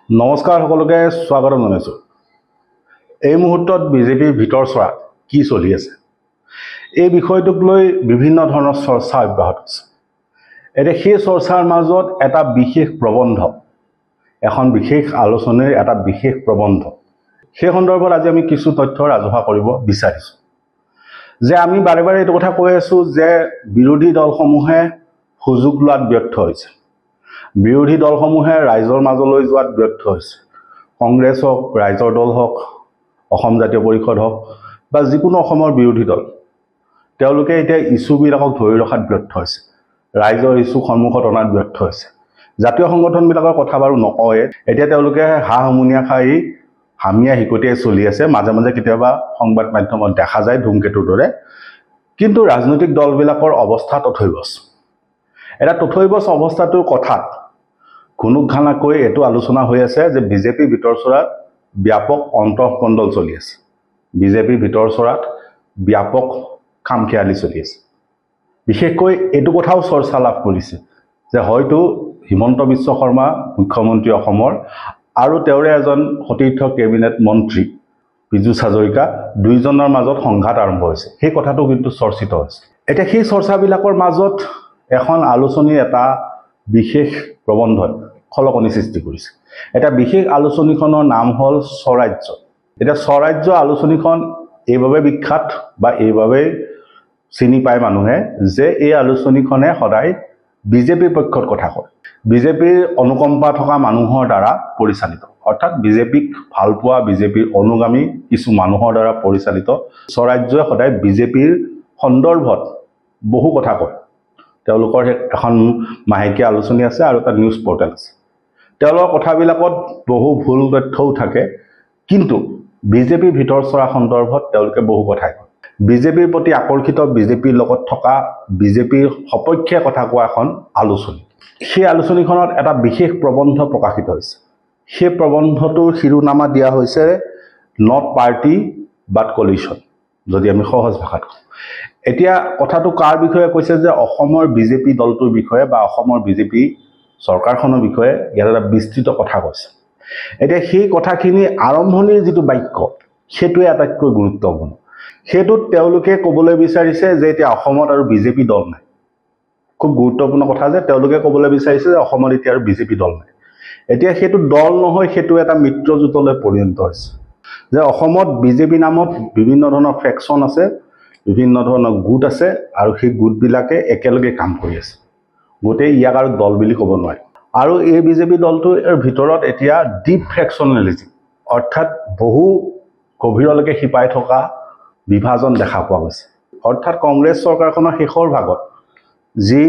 নমস্কাৰ সকলোকে স্বাগতম জনাইছোঁ। এই মুহূৰ্তত বিজেপিৰ ভিতৰ চৰা কি চলি আছে এই বিষয়টোক লৈ বিভিন্ন ধৰণৰ চৰ্চা অব্যাহত আছে। এতিয়া সেই চৰ্চাৰ মাজত এটা বিশেষ প্ৰবন্ধ, এখন বিশেষ আলোচনীৰ এটা বিশেষ প্ৰবন্ধ, সেই সন্দৰ্ভত আজি আমি কিছু তথ্য ৰাজহুৱা কৰিব বিচাৰিছোঁ। যে আমি বাৰে বাৰে এইটো কথা কৈ আছোঁ যে বিৰোধী দলসমূহে সুযোগ লোৱাত ব্যৰ্থ হৈছে, বিৰোধী দলসমূহে ৰাইজৰ মাজলৈ যোৱাত ব্যৰ্থ হৈছে। কংগ্ৰেছ হওক, ৰাইজৰ দল হওক, অসম জাতীয় পৰিষদ হওক বা যিকোনো অসমৰ বিৰোধী দল, তেওঁলোকে এতিয়া ইছ্যুবিলাকক ধৰি ৰখাত ব্যৰ্থ হৈছে, ৰাইজৰ ইছ্যু সন্মুখত অনাত ব্যৰ্থ হৈছে। জাতীয় সংগঠনবিলাকৰ কথা বাৰু নকয়ে, এতিয়া তেওঁলোকে হা হুমুনিয়া খাই হামিয়া হিকটিয়াই চলি আছে। মাজে মাজে কেতিয়াবা সংবাদ মাধ্যমত দেখা যায় ধূমকেতুৰ দৰে, কিন্তু ৰাজনৈতিক দলবিলাকৰ অৱস্থা তথৈবচ। এটা তথৈবচ অৱস্থাটোৰ কথাত ঘুনুকঘানাকৈ এইটো আলোচনা হৈ আছে যে বিজেপিৰ ভিতৰচৰাত ব্যাপক অন্তঃকণ্ডল চলি আছে, বিজেপিৰ ভিতৰচৰাত ব্যাপক খামখেয়ালি চলি আছে। বিশেষকৈ এইটো কথাও চৰ্চা লাভ কৰিছে যে হয়তো হিমন্ত বিশ্ব শৰ্মা মুখ্যমন্ত্ৰী অসমৰ আৰু তেওঁৰে এজন সতীৰ্থ কেবিনেট মন্ত্ৰী পীযুষ হাজৰিকা, দুইজনৰ মাজত সংঘাত আৰম্ভ হৈছে। সেই কথাটো কিন্তু চৰ্চিত হৈছে। এতিয়া সেই চৰ্চাবিলাকৰ মাজত এখন আলোচনীৰ এটা বিশেষ প্ৰবন্ধই খলকনি সৃষ্টি কৰিছে। এটা বিশেষ আলোচনীখনৰ নাম হ'ল স্বৰাজ্য। এতিয়া স্বৰাজ্য আলোচনীখন এইভাবে বিখ্যাত বা এইভাবে চিনি পায় মানুহে যে এই আলোচনীখনে সদায় বিজেপিৰ পক্ষত কথা কয়, বিজেপিৰ অনুকম্পা থকা মানুহৰ দ্বাৰা পৰিচালিত, অৰ্থাৎ বিজেপিক ভাল পোৱা, বিজেপিৰ অনুগামী কিছু মানুহৰ দ্বাৰা পৰিচালিত স্বৰাজ্যই সদায় বিজেপিৰ সন্দৰ্ভত বহু কথা কয়। তেওঁলোকৰ এখন মাহেকীয়া আলোচনী আছে আৰু এটা নিউজ পৰ্টেল আছে। তেওঁলোকৰ কথাবিলাকত বহু ভুল তথ্যও থাকে, কিন্তু বিজেপিৰ ভিতৰচৰা সন্দৰ্ভত তেওঁলোকে বহু কথাই কয়। বিজেপিৰ প্ৰতি আকৰ্ষিত, বিজেপিৰ লগত থকা, বিজেপিৰ সপক্ষে কথা কোৱা এখন আলোচনী। সেই আলোচনীখনত এটা বিশেষ প্ৰবন্ধ প্ৰকাশিত হৈছে। সেই প্ৰবন্ধটোৰ শিৰোনামা দিয়া হৈছে নট পাৰ্টি বাট কলিউশ্যন, যদি আমি সহজ ভাষাত কওঁ। এতিয়া কথাটো কাৰ বিষয়ে কৈছে যে অসমৰ বিজেপি দলটোৰ বিষয়ে বা অসমৰ বিজেপি চৰকাৰখনৰ বিষয়ে ইয়াত এটা বিস্তৃত কথা কৈছে। এতিয়া সেই কথাখিনি আৰম্ভণিৰ যিটো বাক্য, সেইটোৱে আটাইতকৈ গুৰুত্বপূৰ্ণ। সেইটোত তেওঁলোকে ক'বলৈ বিচাৰিছে যে এতিয়া অসমত আৰু বিজেপি দল নাই। খুব গুৰুত্বপূৰ্ণ কথা যে তেওঁলোকে ক'বলৈ বিচাৰিছে যে অসমত এতিয়া আৰু বিজেপি দল নাই। এতিয়া সেইটো দল নহয়, সেইটো এটা মিত্ৰজোঁটলৈ পৰিণত হৈছে। যে অসমত বিজেপি নামত বিভিন্ন ধৰণৰ ফ্ৰেকশ্যন আছে, বিভিন্ন ধৰণৰ গোট আছে, আৰু সেই গোটবিলাকে একেলগে কাম কৰি আছে। গোটেই ইয়াক আৰু দল বুলি ক'ব নোৱাৰি। আৰু এই বিজেপি দলটোৰ ভিতৰত এতিয়া ডিপ ফ্ৰেকশ্যনেলিজিম, অৰ্থাৎ বহু গভীৰলৈকে শিপাই থকা বিভাজন দেখা পোৱা গৈছে। অৰ্থাৎ কংগ্ৰেছ চৰকাৰখনৰ শেষৰ ভাগত যি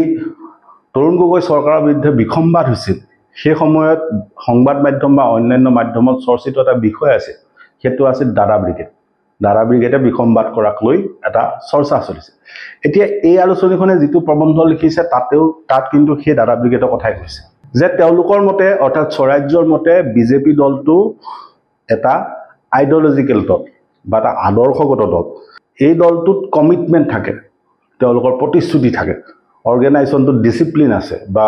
তৰুণ গগৈ চৰকাৰৰ বিৰুদ্ধে বিসম্বাদ হৈছিল, সেই সময়ত সংবাদ মাধ্যম বা অন্যান্য মাধ্যমত চৰ্চিত এটা বিষয় আছিল, সেইটো আছিল দাদা ব্ৰিগেড। দাদা ব্ৰিগেডে বিসম্বাদ কৰাক লৈ এটা চৰ্চা চলিছে। এতিয়া এই আলোচনীখনে যিটো প্ৰবন্ধ লিখিছে তাত কিন্তু সেই দাদা ব্ৰিগেডৰ কথাই কৈছে যে তেওঁলোকৰ মতে, অৰ্থাৎ স্বৰাজ্যৰ মতে, বিজেপি দলটো এটা আইডিঅলজিকেল দল বা এটা আদৰ্শগত দল। এই দলটোত কমিটমেণ্ট থাকে, তেওঁলোকৰ প্ৰতিশ্ৰুতি থাকে, অৰ্গেনাইজেশ্যনটোত ডিচিপ্লিন আছে বা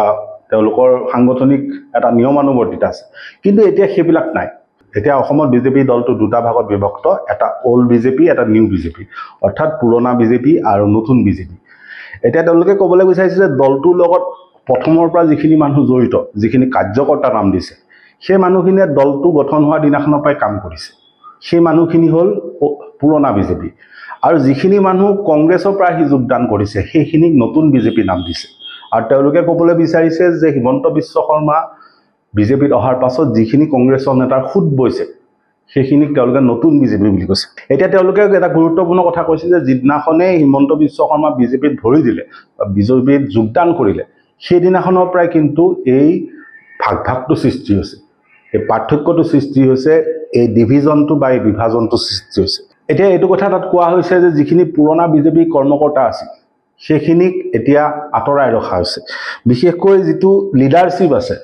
তেওঁলোকৰ সাংগঠনিক এটা নিয়মানুৱৰ্তিতা আছে। কিন্তু এতিয়া সেইবিলাক নাই। এতিয়া অসমত বিজেপি দলটো দুটা ভাগত বিভক্ত, এটা অল্ড বিজেপি, এটা নিউ বিজেপি, অৰ্থাৎ পুৰণা বিজেপি আৰু নতুন বিজেপি। এতিয়া তেওঁলোকে ক'বলৈ বিচাৰিছে যে দলটোৰ লগত প্ৰথমৰ পৰা যিখিনি মানুহ জড়িত, যিখিনি কাৰ্যকৰ্তা নাম দিছে, সেই মানুহখিনিয়ে দলটো গঠন হোৱাৰ দিনাখনৰ পৰাই কাম কৰিছে। সেই মানুহখিনি হ'ল পুৰণা বিজেপি। আৰু যিখিনি মানুহ কংগ্ৰেছৰ পৰা আহি যোগদান কৰিছে, সেইখিনিক নতুন বিজেপি নাম দিছে। আৰু তেওঁলোকে ক'বলৈ বিচাৰিছে যে হিমন্ত বিশ্ব শৰ্মা বিজেপিত অহাৰ পাছত যিখিনি কংগ্ৰেছৰ নেতাৰ সুত বৈছে, সেইখিনিক তেওঁলোকে নতুন বিজেপি বুলি কৈছে। এতিয়া তেওঁলোকে এটা গুৰুত্বপূৰ্ণ কথা কৈছে যে যিদিনাখনেই হিমন্ত বিশ্ব শৰ্মা বিজেপিত ভৰি দিলে বা বিজেপিত যোগদান কৰিলে, সেইদিনাখনৰ পৰাই কিন্তু এই ভাগটো সৃষ্টি হৈছে, এই পাৰ্থক্যটো সৃষ্টি হৈছে, এই ডিভিজনটো বা এই বিভাজনটো সৃষ্টি হৈছে। এতিয়া এইটো কথা তাত কোৱা হৈছে যে যিখিনি পুৰণা বিজেপি কৰ্মকৰ্তা আছিল, সেইখিনিক এতিয়া আঁতৰাই ৰখা হৈছে। বিশেষকৈ যিটো লিডাৰশ্বিপ আছে,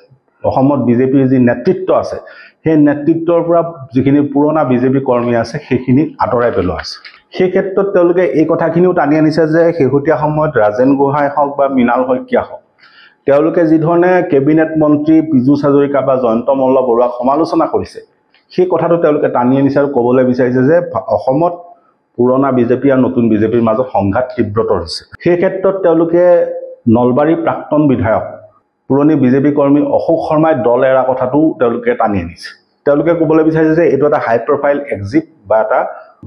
অসমত বিজেপিৰ যি নেতৃত্ব আছে, সেই নেতৃত্বৰ পৰা যিখিনি পুৰণা বিজেপি কৰ্মী আছে, সেইখিনিক আঁতৰাই পেলোৱা হৈছে। সেই ক্ষেত্ৰত তেওঁলোকে এই কথাখিনিও টানি আনিছে যে শেহতীয়া সময়ত ৰাজেন গোহাঁই হওক বা মৃণাল শইকীয়া হওক, তেওঁলোকে যি ধৰণে কেবিনেট মন্ত্ৰী পীযুষ হাজৰিকা বা জয়ন্ত মল্ল বৰুৱাক সমালোচনা কৰিছে সেই কথাটো তেওঁলোকে টানি আনিছে আৰু ক'বলৈ বিচাৰিছে যে অসমত পুৰণা বিজেপি আৰু নতুন বিজেপিৰ মাজত সংঘাত তীব্ৰতৰ হৈছে। সেই ক্ষেত্ৰত তেওঁলোকে নলবাৰীৰ প্ৰাক্তন বিধায়ক পুৰণি বিজেপি কৰ্মী অশোক শৰ্মাই দল এৰা কথাটো তেওঁলোকে টানি আনিছে। তেওঁলোকে ক'বলৈ বিচাৰিছে যে এইটো এটা হাই প্ৰফাইল এক্সিট বা এটা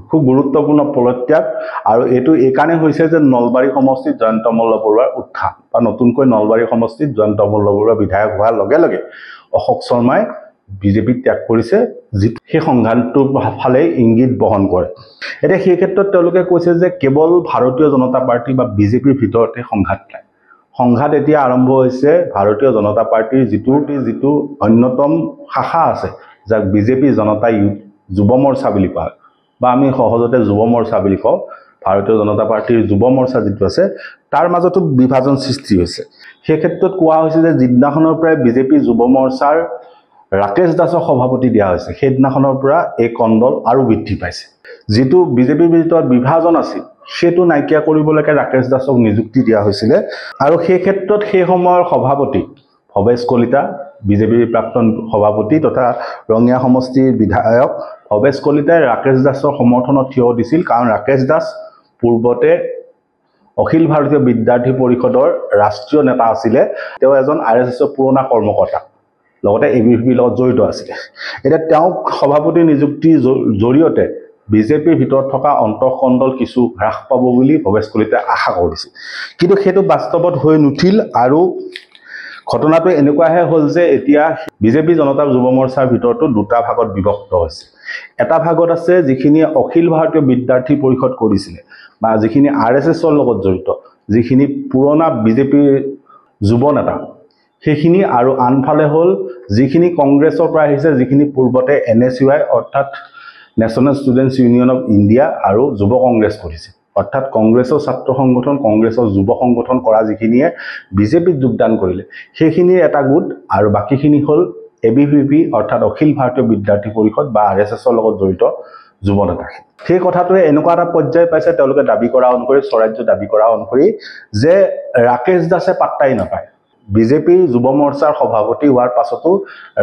খুব গুৰুত্বপূৰ্ণ পদত্যাগ আৰু এইটো এইকাৰণে হৈছে যে নলবাৰী সমষ্টিত জয়ন্ত মল্ল বৰুৱাৰ উত্থান বা নতুনকৈ নলবাৰী সমষ্টিত জয়ন্ত মল্ল বৰুৱা বিধায়ক হোৱাৰ লগে লগে অশোক শৰ্মাই বিজেপি ত্যাগ কৰিছে, যিটো সেই সংঘাতটোৰ ফালে ইংগিত বহন কৰে। এতিয়া সেই ক্ষেত্ৰত তেওঁলোকে কৈছে যে কেৱল ভাৰতীয় জনতা পাৰ্টি বা বিজেপিৰ ভিতৰতে সংঘাত নাই, সংঘাত এতিয়া আৰম্ভ হৈছে ভাৰতীয় জনতা পাৰ্টিৰ যিটো অন্যতম শাখা আছে যাক বিজেপি জনতা যুৱ মৰ্চা বুলি কোৱা হয় বা আমি সহজতে যুৱ মৰ্চা বুলি কওঁ। ভাৰতীয় জনতা পাৰ্টিৰ যুৱ মৰ্চা যিটো আছে তাৰ মাজতো বিভাজন সৃষ্টি হৈছে। সেই ক্ষেত্ৰত কোৱা হৈছে যে যিদিনাখনৰ পৰাই বিজেপি যুৱ মৰ্চাৰ ৰাকেশ দাসক সভাপতি দিয়া হৈছে সেইদিনাখনৰ পৰা এই কণ্ডল আৰু বৃদ্ধি পাইছে। যিটো বিজেপিৰ ভিতৰত বিভাজন আছিল সেইটো নাইকিয়া কৰিবলৈকে ৰাকেশ দাসক নিযুক্তি দিয়া হৈছিলে আৰু সেই ক্ষেত্ৰত সেই সময়ৰ সভাপতি ভৱেশ কলিতা বিজেপিৰ প্ৰাক্তন সভাপতি তথা ৰঙিয়া সমষ্টিৰ বিধায়ক ভৱেশ কলিতাই ৰাকেশ দাসৰ সমৰ্থনত থিয় দিছিল, কাৰণ ৰাকেশ দাস পূৰ্বতে অখিল ভাৰতীয় বিদ্যাৰ্থী পৰিষদৰ ৰাষ্ট্ৰীয় নেতা আছিলে। তেওঁ এজন RSSৰ পুৰণা কৰ্মকৰ্তা, লগতে ABVPৰ লগত জড়িত আছিলে। এতিয়া তেওঁক সভাপতি নিযুক্তিৰ জৰিয়তে বিজেপিৰ ভিতৰত থকা অন্তঃকণ্ডল কিছু হ্ৰাস পাব বুলি ভৱেশ কলিতাই আশা কৰিছিল, কিন্তু সেইটো বাস্তৱত হৈ নুঠিল আৰু ঘটনাটো এনেকুৱাহে হ'ল যে এতিয়া বিজেপি জনতা যুৱ মৰ্চাৰ ভিতৰতো দুটা ভাগত বিভক্ত হৈছে। এটা ভাগত আছে যিখিনি অখিল ভাৰতীয় বিদ্যাৰ্থী পৰিষদ কৰিছিলে বা যিখিনি RSSৰ লগত জড়িত, যিখিনি পুৰণা বিজেপিৰ যুৱ নেতা সেইখিনি, আৰু আনফালে হ'ল যিখিনি কংগ্ৰেছৰ পৰা আহিছে, যিখিনি পূৰ্বতে NSUI অৰ্থাৎ national students union of India আৰু যুৱ কংগ্ৰেছ কৰিছে, অৰ্থাৎ কংগ্ৰেছৰ ছাত্ৰ সংগঠন কংগ্ৰেছৰ যুৱ সংগঠন কৰা যিখিনিয়ে বিজেপিত যোগদান কৰিলে সেইখিনিৰ এটা গোট, আৰু বাকীখিনি হ'ল ABVP অৰ্থাৎ অখিল ভাৰতীয় বিদ্যাৰ্থী পৰিষদ বা RSSৰ লগত জড়িত যুৱ নেতা। সেই কথাটোৱে এনেকুৱা এটা পৰ্যায় পাইছে তেওঁলোকে দাবী কৰা অনুসৰি, স্বৰাজ্য দাবী কৰা অনুসৰি, যে ৰাকেশ দাসে পাত্তাই নাপায়। বিজেপিৰ যুৱ মৰ্চাৰ সভাপতি হোৱাৰ পাছতো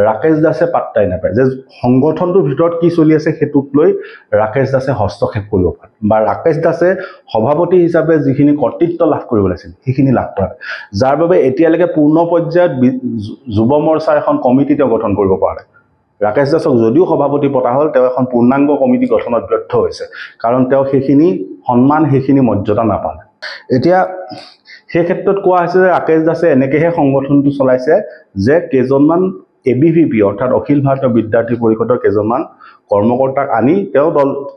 ৰাকেশ দাসে পাত্তাই নাপায় যে সংগঠনটোৰ ভিতৰত কি চলি আছে সেইটোক লৈ ৰাকেশ দাসে হস্তক্ষেপ কৰিব পাৰে বা ৰাকেশ দাসে সভাপতি হিচাপে যিখিনি কৰ্তৃত্ব লাভ কৰিব লাগিছিল সেইখিনি লাভ কৰা, যাৰ বাবে এতিয়ালৈকে পূৰ্ণ পৰ্যায়ত যুৱ মৰ্চাৰ এখন কমিটি তেওঁ গঠন কৰিব পৰা নাই। ৰাকেশ দাসক যদিও সভাপতি পতা হ'ল, তেওঁ এখন পূৰ্ণাংগ কমিটি গঠনত ব্যৰ্থ হৈছে, কাৰণ তেওঁ সেইখিনি সন্মান সেইখিনি মৰ্যাদা নাপালে। এতিয়া সেই ক্ষেত্ৰত কোৱা হৈছে যে ৰাকেশ দাসে এনেকৈহে সংগঠনটো চলাইছে যে কেইজনমান ABVP অৰ্থাৎ অখিল ভাৰতীয় বিদ্যাৰ্থী পৰিষদৰ কেইজনমান কৰ্মকৰ্তাক আনি তেওঁ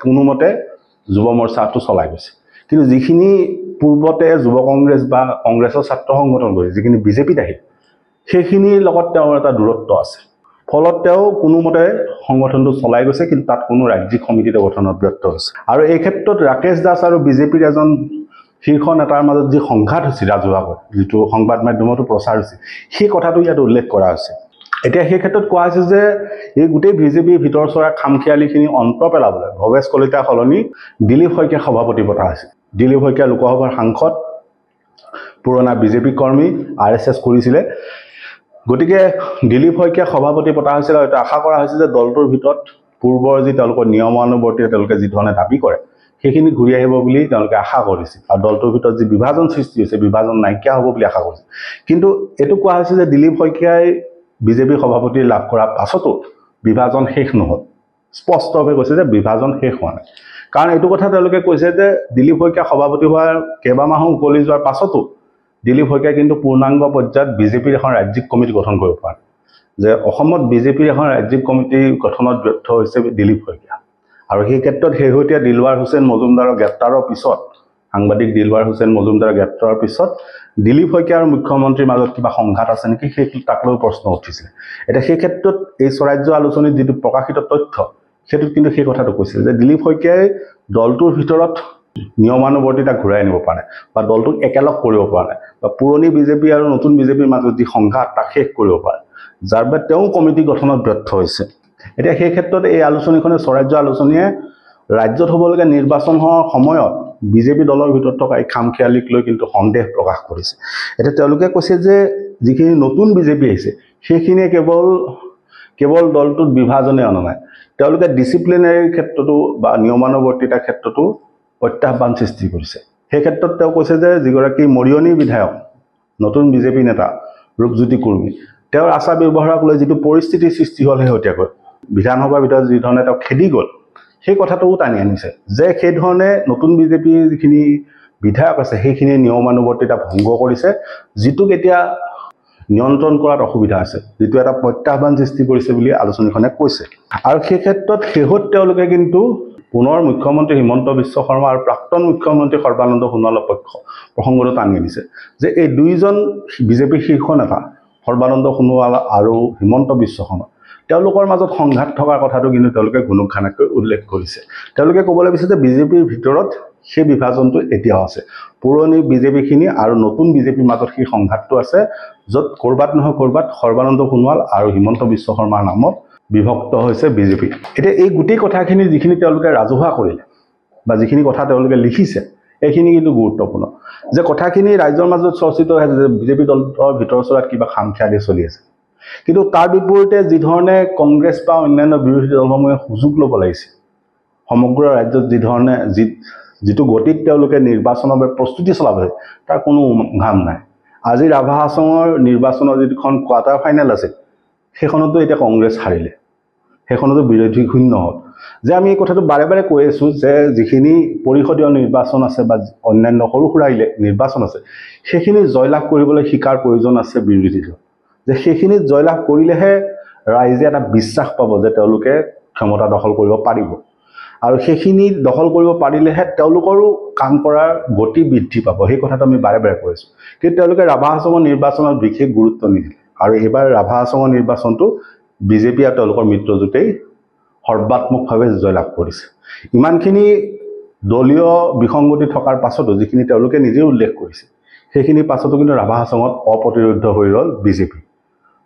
কোনোমতে যুৱ মৰ্চাটো চলাই গৈছে, কিন্তু যিখিনি পূৰ্বতে যুৱ কংগ্ৰেছ বা কংগ্ৰেছৰ ছাত্ৰ সংগঠন কৰি যিখিনি বিজেপিত আহিল সেইখিনিৰ লগত তেওঁৰ এটা দূৰত্ব আছে, ফলত তেওঁ কোনোমতে সংগঠনটো চলাই গৈছে, কিন্তু তাত কোনো ৰাজ্যিক সমিতি গঠনত ব্যৰ্থ হৈছে। আৰু এই ক্ষেত্ৰত ৰাকেশ দাস আৰু বিজেপিৰ এজন শীৰ্ষ নেতাৰ মাজত যি সংঘাত হৈছিল ৰাজহুৱাকৈ, যিটো সংবাদ মাধ্যমতো প্ৰচাৰ হৈছিল, সেই কথাটো ইয়াত উল্লেখ কৰা হৈছে। এতিয়া সেই ক্ষেত্ৰত কোৱা হৈছে যে এই গোটেই বিজেপিৰ ভিতৰ চৰা খামখেয়ালিখিনি অন্ত পেলাবলৈ ভৱেশ কলিতাৰ সলনি দিলীপ শইকীয়া সভাপতি পতা হৈছে। দিলীপ শইকীয়া লোকসভাৰ সাংসদ, পুৰণা বিজেপি কৰ্মী, RSS কৰিছিলে, গতিকে দিলীপ শইকীয়া সভাপতি পতা হৈছিল। আৰু আশা কৰা হৈছে যে দলটোৰ ভিতৰত পূৰ্বৰ যি তেওঁলোকৰ নিয়মানুৱৰ্তিৰে তেওঁলোকে যি ধৰণে দাবী কৰে সেইখিনি ঘূৰি আহিব বুলি তেওঁলোকে আশা কৰিছিল, আৰু দলটোৰ ভিতৰত যি বিভাজন সৃষ্টি হৈছে বিভাজন নাইকিয়া হ'ব বুলি আশা কৰিছিল। কিন্তু এইটো কোৱা হৈছে যে দিলীপ শইকীয়াই বিজেপিৰ সভাপতি লাভ কৰাৰ পাছতো বিভাজন শেষ নহ'ল, স্পষ্টভাৱে কৈছে যে বিভাজন শেষ হোৱা নাই। কাৰণ এইটো কথা তেওঁলোকে কৈছে যে দিলীপ শইকীয়া সভাপতি হোৱাৰ কেইবামাহো উকলি যোৱাৰ পাছতো দিলীপ শইকীয়াই কিন্তু পূৰ্ণাংগ পৰ্যায়ত বিজেপিৰ এখন ৰাজ্যিক কমিটি গঠন কৰিব পাৰে, যে অসমত বিজেপিৰ এখন ৰাজ্যিক কমিটি গঠনত ব্যৰ্থ হৈছে দিলীপ শইকীয়া। আৰু সেই ক্ষেত্ৰত শেহতীয়া দিলৱাৰ হুছেইন মজুমদাৰৰ গ্ৰেপ্তাৰৰ পিছত, সাংবাদিক দিলৱাৰ হুছেইন মজুমদাৰৰ গ্ৰেপ্তাৰৰ পিছত দিলীপ শইকীয়া আৰু মুখ্যমন্ত্ৰীৰ মাজত কিবা সংঘাত আছে নেকি সেইটো তাক লৈ প্ৰশ্ন উঠিছিলে। এতিয়া সেই ক্ষেত্ৰত এই স্বৰাজ্য আলোচনীত যিটো প্ৰকাশিত তথ্য সেইটোত কিন্তু সেই কথাটো কৈছিল যে দিলীপ শইকীয়াই দলটোৰ ভিতৰত নিয়মানুৱৰ্তিতা ঘূৰাই আনিব পৰা নাই বা দলটোক একেলগ কৰিব পৰা নাই বা পুৰণি বিজেপি আৰু নতুন বিজেপিৰ মাজত যি সংঘাত তাক শেষ কৰিব পাৰে, যাৰ বাবে তেওঁ কমিটি গঠনত ব্যৰ্থ হৈছে। এতিয়া সেই ক্ষেত্ৰত এই আলোচনীখনে, স্বৰাজ্য আলোচনীয়ে ৰাজ্যত হ'বলগীয়া নিৰ্বাচনৰ সময়ত বিজেপি দলৰ ভিতৰত থকা এই খামখেয়ালিক লৈ কিন্তু সন্দেহ প্ৰকাশ কৰিছে। এতিয়া তেওঁলোকে কৈছে যে যিখিনি নতুন বিজেপি আহিছে সেইখিনিয়ে কেৱল দলটোত বিভাজনে অনা নাই, তেওঁলোকে ডিচিপ্লিনাৰী ক্ষেত্ৰতো বা নিয়মানুৱৰ্তিতাৰ ক্ষেত্ৰতো প্ৰত্যাহ্বান সৃষ্টি কৰিছে। সেই ক্ষেত্ৰত তেওঁ কৈছে যে যিগৰাকী মৰিয়নি বিধায়ক নতুন বিজেপি নেতা ৰূপজ্যোতি কুৰ্মী, তেওঁৰ আচাৰ ব্যৱহাৰক লৈ যিটো পৰিস্থিতিৰ সৃষ্টি হ'ল শেহতীয়াকৈ বিধানসভাৰ ভিতৰত যিধৰণে তেওঁ খেদি গ'ল, সেই কথাটোও টানি আনিছে যে সেইধৰণে নতুন বিজেপিৰ যিখিনি বিধায়ক আছে সেইখিনি নিয়মানুৱৰ্তিতা ভংগ কৰিছে, যিটোক এতিয়া নিয়ন্ত্ৰণ কৰাত অসুবিধা আছে, যিটো এটা প্ৰত্যাহ্বান সৃষ্টি কৰিছে বুলি আলোচনীখনে কৈছে। আৰু সেই ক্ষেত্ৰত শেহত তেওঁলোকে কিন্তু পুনৰ মুখ্যমন্ত্ৰী হিমন্ত বিশ্ব শৰ্মা আৰু প্ৰাক্তন মুখ্যমন্ত্ৰী সৰ্বানন্দ সোণোৱালৰ প্ৰসংগটো টানি আনিছে যে এই দুইজন বিজেপিৰ শীৰ্ষ নেতা সৰ্বানন্দ সোণোৱাল আৰু হিমন্ত বিশ্ব শৰ্মা তেওঁলোকৰ মাজত সংঘাত থকাৰ কথাটো কিন্তু তেওঁলোকে ঘুনুকঘানাককৈ উল্লেখ কৰিছে। তেওঁলোকে ক'বলৈ বিচাৰিছে যে বিজেপিৰ ভিতৰত সেই বিভাজনটো এতিয়াও আছে, পুৰণি বিজেপিখিনি আৰু নতুন বিজেপিৰ মাজত সেই সংঘাতটো আছে, য'ত ক'ৰবাত নহয় ক'ৰবাত সৰ্বানন্দ সোণোৱাল আৰু হিমন্ত বিশ্ব শৰ্মাৰ নামত বিভক্ত হৈছে বিজেপি। এতিয়া এই গোটেই কথাখিনি যিখিনি তেওঁলোকে ৰাজহুৱা কৰিলে বা যিখিনি কথা তেওঁলোকে লিখিছে এইখিনি কিন্তু গুৰুত্বপূৰ্ণ, যে কথাখিনি ৰাইজৰ মাজত চৰ্চিত হৈ আছে যে বিজেপি দলৰ ভিতৰ চৰাত কিবা খামখেয়ালি চলি আছে। কিন্তু তাৰ বিপৰীতে যিধৰণে কংগ্ৰেছ বা অন্যান্য বিৰোধী দলসমূহে সুযোগ ল'ব লাগিছিল, সমগ্ৰ ৰাজ্যত যিধৰণে যিটো গতিত তেওঁলোকে নিৰ্বাচনৰ বাবে প্ৰস্তুতি চলাব তাৰ কোনো ঘাম নাই। আজি ৰাভা হাছঙৰ নিৰ্বাচনৰ যিখন কোৱাৰ্টাৰ ফাইনেল আছিল সেইখনতো এতিয়া কংগ্ৰেছ হাৰিলে, সেইখনতো বিৰোধী শূন্য হ'ল। যে আমি এই কথাটো বাৰে বাৰে কৈ আছোঁ যে যিখিনি পৰিষদীয় নিৰ্বাচন আছে বা অন্যান্য সৰু সুৰা নিৰ্বাচন আছে সেইখিনি জয়লাভ কৰিবলৈ শিকাৰ প্ৰয়োজন আছে বিৰোধী দল, যে সেইখিনিত জয়লাভ কৰিলেহে ৰাইজে এটা বিশ্বাস পাব যে তেওঁলোকে ক্ষমতা দখল কৰিব পাৰিব, আৰু সেইখিনি দখল কৰিব পাৰিলেহে তেওঁলোকৰো কাম কৰাৰ গতি বৃদ্ধি পাব। সেই কথাটো আমি বাৰে বাৰে কৈ আছোঁ। কিন্তু তেওঁলোকে ৰাভা হাছঙৰ নিৰ্বাচনত বিশেষ গুৰুত্ব নিদিলে, আৰু এইবাৰ ৰাভা হাছঙৰ নিৰ্বাচনটো বিজেপি আৰু তেওঁলোকৰ মিত্ৰজোঁটেই সৰ্বাত্মকভাৱে জয়লাভ কৰিছে। ইমানখিনি দলীয় বিসংগতি থকাৰ পাছতো যিখিনি তেওঁলোকে নিজে উল্লেখ কৰিছে সেইখিনিৰ পাছতো কিন্তু ৰাভা হাছঙত অপ্ৰতিৰোধ্য হৈ ৰ'ল বিজেপি।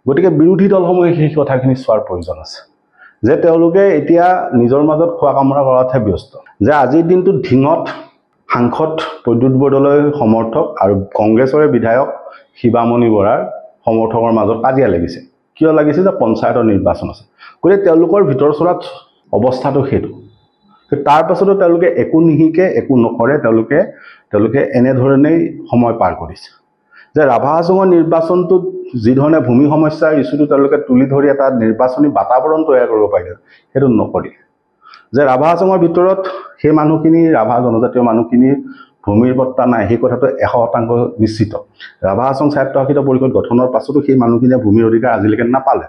গতিকে বিৰোধী দলসমূহে সেই কথাখিনি চোৱাৰ প্ৰয়োজন আছে যে তেওঁলোকে এতিয়া নিজৰ মাজত খোৱা কামৰা কৰাতহে ব্যস্ত, যে আজিৰ দিনটোত ঢিঙত সাংসদ প্ৰদ্যুৎ বৰদলৈৰ সমৰ্থক আৰু কংগ্ৰেছৰে বিধায়ক শিৱামণি বৰাৰ সমৰ্থকৰ মাজত কাজিয়া লাগিছে। কিয় লাগিছে? যে পঞ্চায়তৰ নিৰ্বাচন আছে। গতিকে তেওঁলোকৰ ভিতৰ চৰাত অৱস্থাটো সেইটো। তাৰ পাছতো তেওঁলোকে একো নিশিকে, একো নকৰে, তেওঁলোকে এনেধৰণেই সময় পাৰ কৰিছে। যে ৰাভা হাছঙৰ নিৰ্বাচনটোত যিধৰণে ভূমি সমস্যাৰ ইছ্যুটো তেওঁলোকে তুলি ধৰি এটা নিৰ্বাচনী বাতাবৰণ তৈয়াৰ কৰিব পাৰিলে, সেইটো নকৰিলে। যে ৰাভা হাছঙৰ ভিতৰত সেই মানুহখিনি ৰাভা জনজাতীয় মানুহখিনিৰ ভূমিৰ পট্টা নাই সেই কথাটো 100% নিশ্চিত। ৰাভা হাছং স্বায়ত্তশাসিত পৰিষদ গঠনৰ পাছতো সেই মানুহখিনিয়ে ভূমিৰ অধিকাৰ আজিলৈকে নাপালে,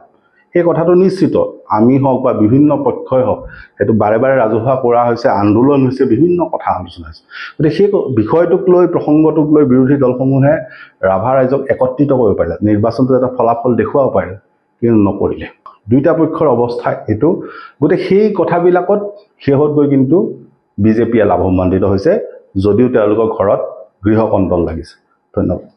সেই কথাটো নিশ্চিত। আমি হওক বা বিভিন্ন পক্ষই হওক সেইটো বাৰে বাৰে ৰাজহুৱা কৰা হৈছে, আন্দোলন হৈছে, বিভিন্ন কথা আলোচনা হৈছে। গতিকে সেই বিষয়টোক লৈ প্ৰসংগটোক লৈ বিৰোধী দলসমূহে ৰাভা ৰাইজক একত্ৰিত কৰিব পাৰিলে, নিৰ্বাচনটো এটা ফলাফল দেখুৱাব পাৰিলে, কিন্তু নকৰিলে। দুইটা পক্ষৰ অৱস্থা এইটো। গতিকে সেই কথাবিলাকত শেহত গৈ কিন্তু বিজেপিয়ে লাভান্বিত হৈছে, যদিও তেওঁলোকৰ ঘৰত গৃহকণ্টল লাগিছে। ধন্যবাদ।